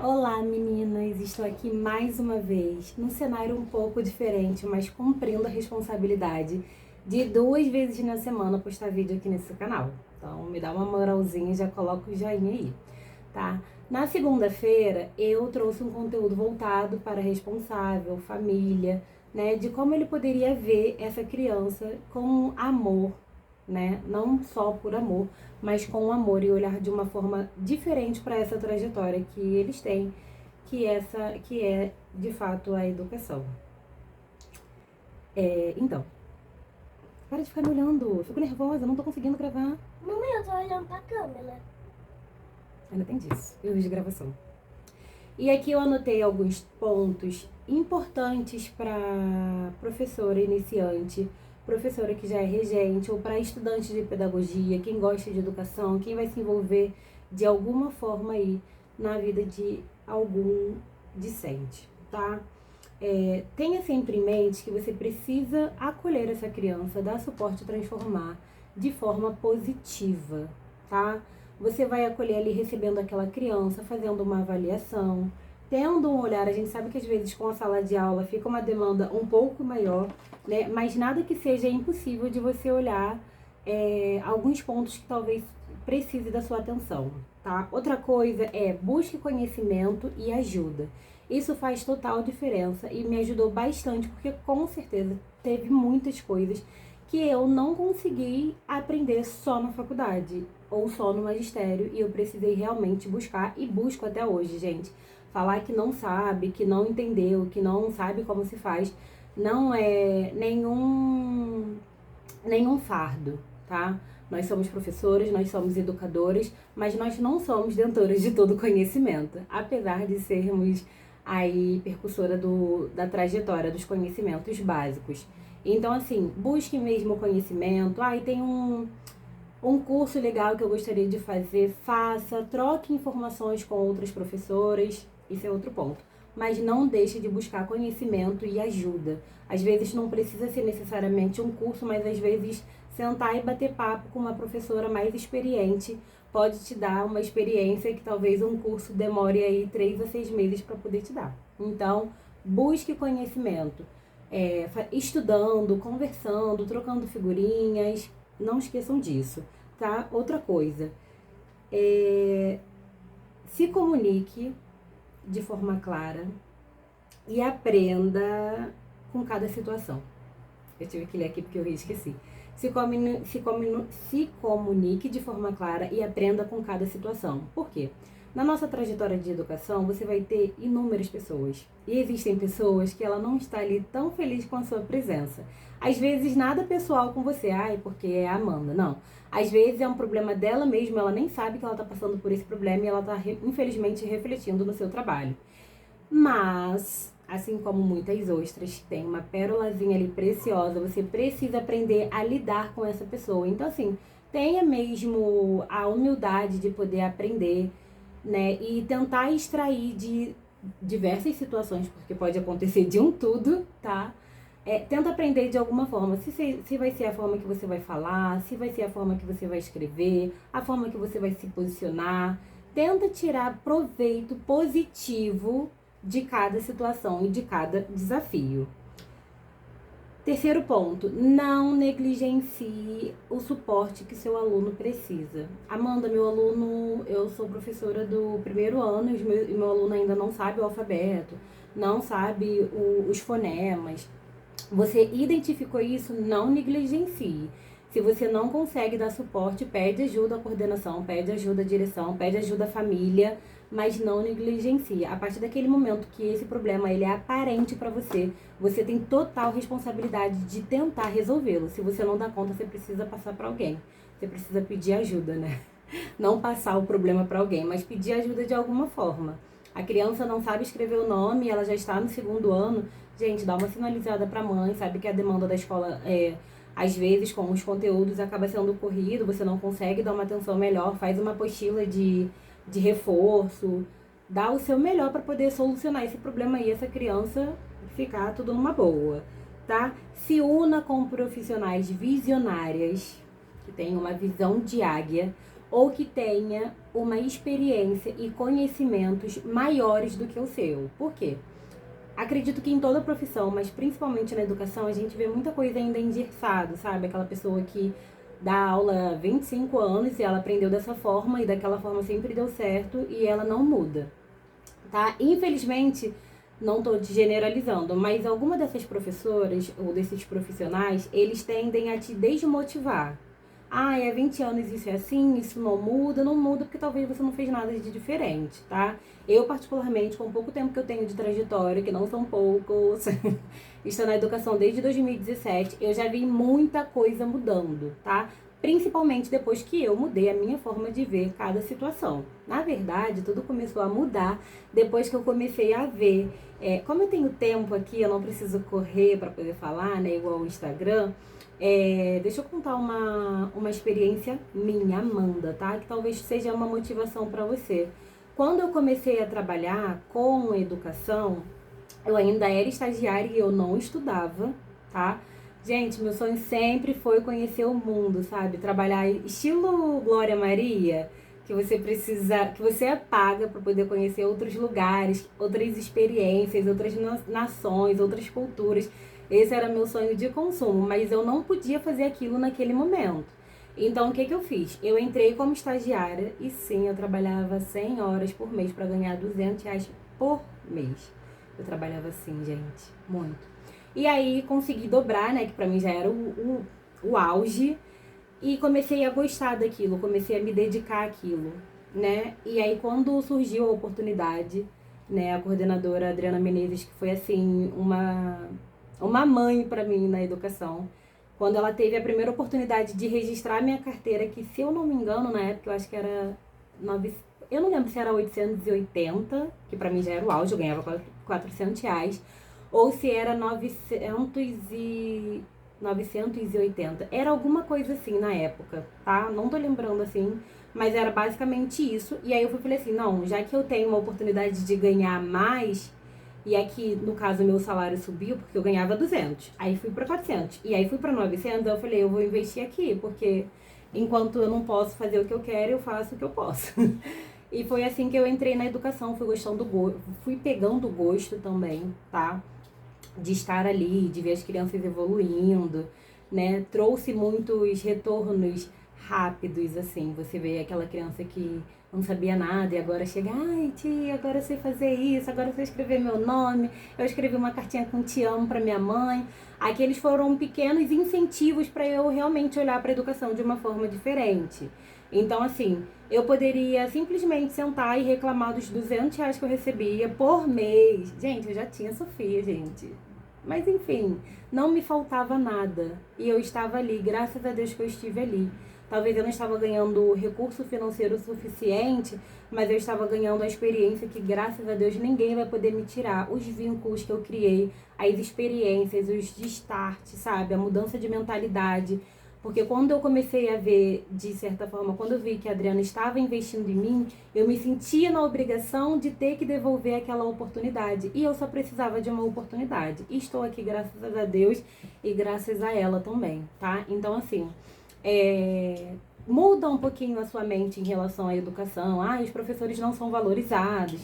Olá meninas, estou aqui mais uma vez, num cenário um pouco diferente, mas cumprindo a responsabilidade de 2 vezes na semana postar vídeo aqui nesse canal. Então me dá uma moralzinha e já coloca o joinha aí, tá? Na segunda-feira eu trouxe um conteúdo voltado para responsável, família, né? De como ele poderia ver essa criança com amor, né? Não só por amor, mas com amor e olhar de uma forma diferente para essa trajetória que eles têm, que é de fato a educação. Então, para de ficar me olhando, eu fico nervosa, não tô conseguindo gravar. Mamãe, eu tô olhando pra câmera. Ainda tem disso, erros de gravação. E aqui eu anotei alguns pontos importantes para professora iniciante, professora que já é regente, ou para estudante de pedagogia, quem gosta de educação, quem vai se envolver de alguma forma aí na vida de algum discente, tá? Tenha sempre em mente que você precisa acolher essa criança, dar suporte e transformar de forma positiva, tá? Você vai acolher ali recebendo aquela criança, fazendo uma avaliação, tendo um olhar. A gente sabe que às vezes com a sala de aula fica uma demanda um pouco maior, né? Mas nada que seja impossível de você olhar alguns pontos que talvez precise da sua atenção, tá? Outra coisa é busque conhecimento e ajuda. Isso faz total diferença e me ajudou bastante, porque com certeza teve muitas coisas que eu não consegui aprender só na faculdade ou só no magistério e eu precisei realmente buscar e busco até hoje, gente. Falar que não sabe, que não entendeu, que não sabe como se faz, não é nenhum fardo, tá? Nós somos professores, nós somos educadores, mas nós não somos detentores de todo conhecimento, apesar de sermos aí percussora da trajetória dos conhecimentos básicos. Então, assim, busque mesmo o conhecimento. E tem um curso legal que eu gostaria de fazer, faça, troque informações com outras professoras, isso é outro ponto. Mas não deixe de buscar conhecimento e ajuda. Às vezes não precisa ser necessariamente um curso, mas às vezes sentar e bater papo com uma professora mais experiente pode te dar uma experiência que talvez um curso demore aí 3 a 6 meses para poder te dar. Então, busque conhecimento, estudando, conversando, trocando figurinhas, não esqueçam disso, tá? Outra coisa, se comunique de forma clara e aprenda com cada situação. Eu tive que ler aqui porque eu esqueci. Se comunique de forma clara e aprenda com cada situação. Por quê? Na nossa trajetória de educação, você vai ter inúmeras pessoas. E existem pessoas que ela não está ali tão feliz com a sua presença. Às vezes, nada pessoal com você. Porque é a Amanda. Não. Às vezes é um problema dela mesma, ela nem sabe que ela está passando por esse problema e ela está, infelizmente, refletindo no seu trabalho. Mas, assim como muitas ostras, tem uma pérolazinha ali preciosa, você precisa aprender a lidar com essa pessoa. Então, assim, tenha mesmo a humildade de poder aprender, né? E tentar extrair de diversas situações, porque pode acontecer de um tudo, tá? Tenta aprender de alguma forma, se vai ser a forma que você vai falar, se vai ser a forma que você vai escrever, a forma que você vai se posicionar. Tenta tirar proveito positivo de cada situação e de cada desafio. Terceiro ponto, não negligencie o suporte que seu aluno precisa. Amanda, meu aluno, eu sou professora do primeiro ano e meu aluno ainda não sabe o alfabeto, não sabe os fonemas. Você identificou isso, não negligencie. Se você não consegue dar suporte, pede ajuda à coordenação, pede ajuda à direção, pede ajuda à família, mas não negligencie. A partir daquele momento que esse problema ele é aparente para você, você tem total responsabilidade de tentar resolvê-lo. Se você não dá conta, você precisa passar para alguém. Você precisa pedir ajuda, né? Não passar o problema para alguém, mas pedir ajuda de alguma forma. A criança não sabe escrever o nome, ela já está no segundo ano. Gente, dá uma sinalizada para a mãe, sabe que a demanda da escola às vezes com os conteúdos acaba sendo corrido, você não consegue dar uma atenção melhor, faz uma apostila de reforço, dá o seu melhor para poder solucionar esse problema e essa criança ficar tudo numa boa, tá? Se una com profissionais visionárias, que tem uma visão de águia, ou que tenha uma experiência e conhecimentos maiores do que o seu. Por quê? Acredito que em toda profissão, mas principalmente na educação, a gente vê muita coisa ainda engessado, sabe? Aquela pessoa que dá aula há 25 anos e ela aprendeu dessa forma e daquela forma sempre deu certo e ela não muda, tá? Infelizmente, não estou generalizando, mas alguma dessas professoras ou desses profissionais, eles tendem a te desmotivar. Ah, há 20 anos isso é assim, isso não muda porque talvez você não fez nada de diferente, tá? Eu, particularmente, com o pouco tempo que eu tenho de trajetória, que não são poucos, estou na educação desde 2017, eu já vi muita coisa mudando, tá? Principalmente depois que eu mudei a minha forma de ver cada situação. Na verdade, tudo começou a mudar depois que eu comecei a ver. Como eu tenho tempo aqui, eu não preciso correr para poder falar, né? Igual o Instagram. Deixa eu contar uma experiência minha, Amanda, tá? Que talvez seja uma motivação para você. Quando eu comecei a trabalhar com educação, eu ainda era estagiária e eu não estudava, tá? Gente, meu sonho sempre foi conhecer o mundo, sabe? Trabalhar estilo Glória Maria, que você é paga para poder conhecer outros lugares, outras experiências, outras nações, outras culturas. Esse era meu sonho de consumo, mas eu não podia fazer aquilo naquele momento. Então, o que eu fiz? Eu entrei como estagiária e sim, eu trabalhava 100 horas por mês para ganhar R$ 200 por mês. Eu trabalhava assim, gente, muito. E aí consegui dobrar, né, que pra mim já era o auge. E comecei a gostar daquilo, comecei a me dedicar àquilo, né? E aí quando surgiu a oportunidade, né, a coordenadora Adriana Menezes, que foi assim, uma mãe pra mim na educação, quando ela teve a primeira oportunidade de registrar minha carteira, que se eu não me engano, na época eu acho que era eu não lembro se era 880, que pra mim já era o auge, eu ganhava R$ 400, ou se era 980. Era alguma coisa assim na época, tá? Não tô lembrando assim, mas era basicamente isso. E aí eu falei assim, não, já que eu tenho uma oportunidade de ganhar mais, e aqui, no caso, meu salário subiu, porque eu ganhava 200, aí fui pra 400, e aí fui pra 900, eu falei, eu vou investir aqui, porque enquanto eu não posso fazer o que eu quero, eu faço o que eu posso. E foi assim que eu entrei na educação, fui pegando gosto também, tá? De estar ali, de ver as crianças evoluindo, né? Trouxe muitos retornos rápidos, assim. Você vê aquela criança que não sabia nada e agora chega, ai tia, agora eu sei fazer isso, agora eu sei escrever meu nome, eu escrevi uma cartinha com te amo para minha mãe. Aqueles foram pequenos incentivos para eu realmente olhar para a educação de uma forma diferente. Então, assim, eu poderia simplesmente sentar e reclamar dos R$ 200 que eu recebia por mês. Gente, eu já tinha Sofia, gente. Mas enfim, não me faltava nada. E eu estava ali, graças a Deus que eu estive ali. Talvez eu não estava ganhando recurso financeiro suficiente, mas eu estava ganhando a experiência que, graças a Deus, ninguém vai poder me tirar. Os vínculos que eu criei, as experiências, os de start, sabe? A mudança de mentalidade. Porque quando eu comecei a ver, de certa forma, quando eu vi que a Adriana estava investindo em mim, eu me sentia na obrigação de ter que devolver aquela oportunidade. E eu só precisava de uma oportunidade. E estou aqui graças a Deus e graças a ela também, tá? Então, assim, muda um pouquinho a sua mente em relação à educação. Ah, os professores não são valorizados.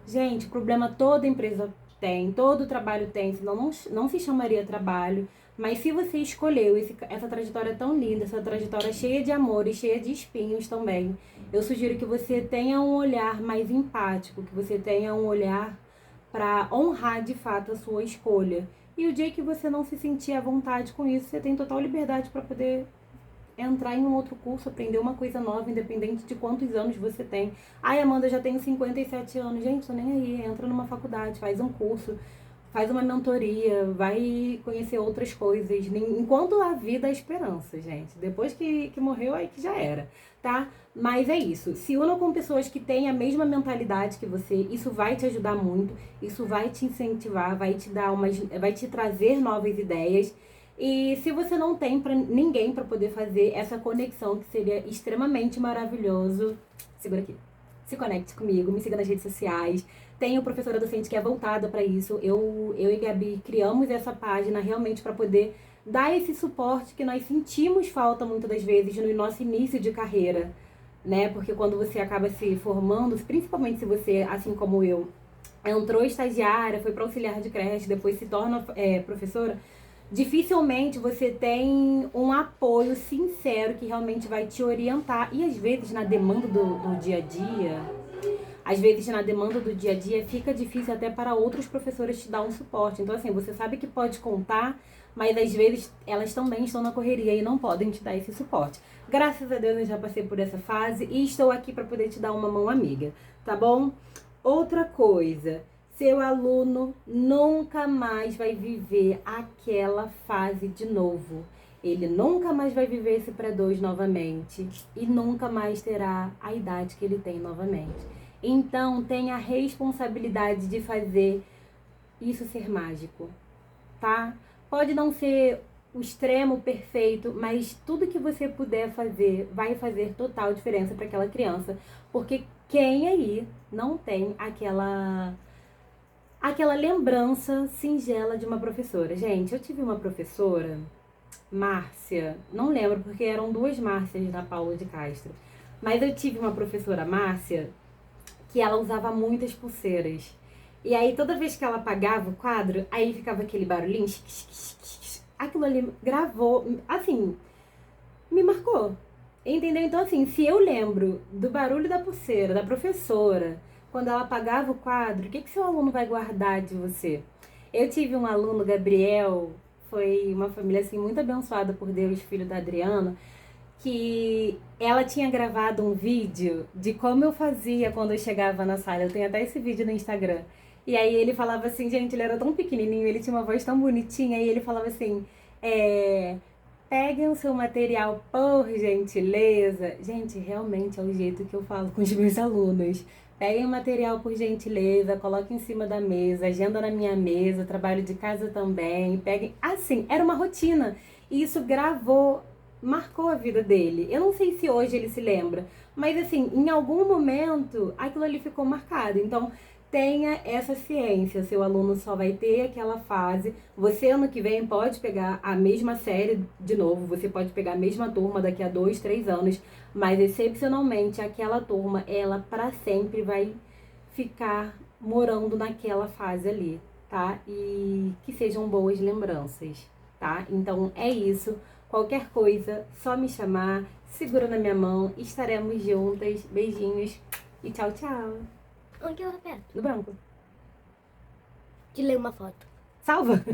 Gente, problema toda empresa tem, todo trabalho tem, senão não se chamaria trabalho. Mas se você escolheu essa trajetória tão linda, essa trajetória cheia de amor e cheia de espinhos também, eu sugiro que você tenha um olhar mais empático, que você tenha um olhar para honrar de fato a sua escolha. E o dia que você não se sentir à vontade com isso, você tem total liberdade para poder entrar em um outro curso, aprender uma coisa nova, independente de quantos anos você tem. Ai, Amanda, eu já tenho 57 anos. Gente, tô nem aí. Entra numa faculdade, faz um curso, faz uma mentoria, vai conhecer outras coisas. Enquanto a vida é esperança, gente. Depois que morreu, aí que já era, tá? Mas é isso. Se una com pessoas que têm a mesma mentalidade que você. Isso vai te ajudar muito. Isso vai te incentivar, vai te trazer novas ideias. E se você não tem ninguém para poder fazer essa conexão, que seria extremamente maravilhoso, segura aqui. Se conecte comigo, me siga nas redes sociais. Tenho professora docente que é voltada para isso. Eu e Gabi criamos essa página realmente para poder dar esse suporte que nós sentimos falta muitas das vezes no nosso início de carreira, né? Porque quando você acaba se formando, principalmente se você, assim como eu, entrou estagiária, foi para auxiliar de creche, depois se torna professora, dificilmente você tem um apoio sincero que realmente vai te orientar. E às vezes na demanda do dia a dia, fica difícil até para outros professores te dar um suporte. Então assim, você sabe que pode contar, mas às vezes elas também estão na correria e não podem te dar esse suporte. Graças a Deus eu já passei por essa fase e estou aqui para poder te dar uma mão amiga, tá bom? Outra coisa, seu aluno nunca mais vai viver aquela fase de novo. Ele nunca mais vai viver esse pré-2 novamente e nunca mais terá a idade que ele tem novamente. Então, tenha a responsabilidade de fazer isso ser mágico, tá? Pode não ser o extremo perfeito, mas tudo que você puder fazer vai fazer total diferença para aquela criança, porque quem aí não tem aquela lembrança singela de uma professora? Gente, eu tive uma professora, Márcia, não lembro porque eram duas Márcias na Paula de Castro, mas eu tive uma professora, Márcia, que ela usava muitas pulseiras. E aí toda vez que ela apagava o quadro, aí ficava aquele barulhinho, aquilo ali gravou, assim, me marcou. Entendeu? Então, assim, se eu lembro do barulho da pulseira, da professora, quando ela apagava o quadro, o que seu aluno vai guardar de você? Eu tive um aluno, Gabriel, foi uma família, assim, muito abençoada por Deus, filho da Adriana, que ela tinha gravado um vídeo de como eu fazia quando eu chegava na sala. Eu tenho até esse vídeo no Instagram. E aí ele falava assim, gente, ele era tão pequenininho, ele tinha uma voz tão bonitinha, e ele falava assim, peguem o seu material, por gentileza. Gente, realmente é o jeito que eu falo com os meus alunos. Peguem o material, por gentileza, coloquem em cima da mesa, agenda na minha mesa, trabalho de casa também. Peguem. Assim, era uma rotina. E isso gravou, marcou a vida dele. Eu não sei se hoje ele se lembra, mas assim, em algum momento aquilo ali ficou marcado. Então, tenha essa ciência, seu aluno só vai ter aquela fase. Você ano que vem pode pegar a mesma série de novo, você pode pegar a mesma turma daqui a 2, 3 anos, mas excepcionalmente aquela turma, ela para sempre vai ficar morando naquela fase ali, tá? E que sejam boas lembranças, tá? Então é isso. Qualquer coisa, só me chamar, segura na minha mão, estaremos juntas. Beijinhos e tchau, tchau. Onde eu aperto? No branco. De ler uma foto. Salva!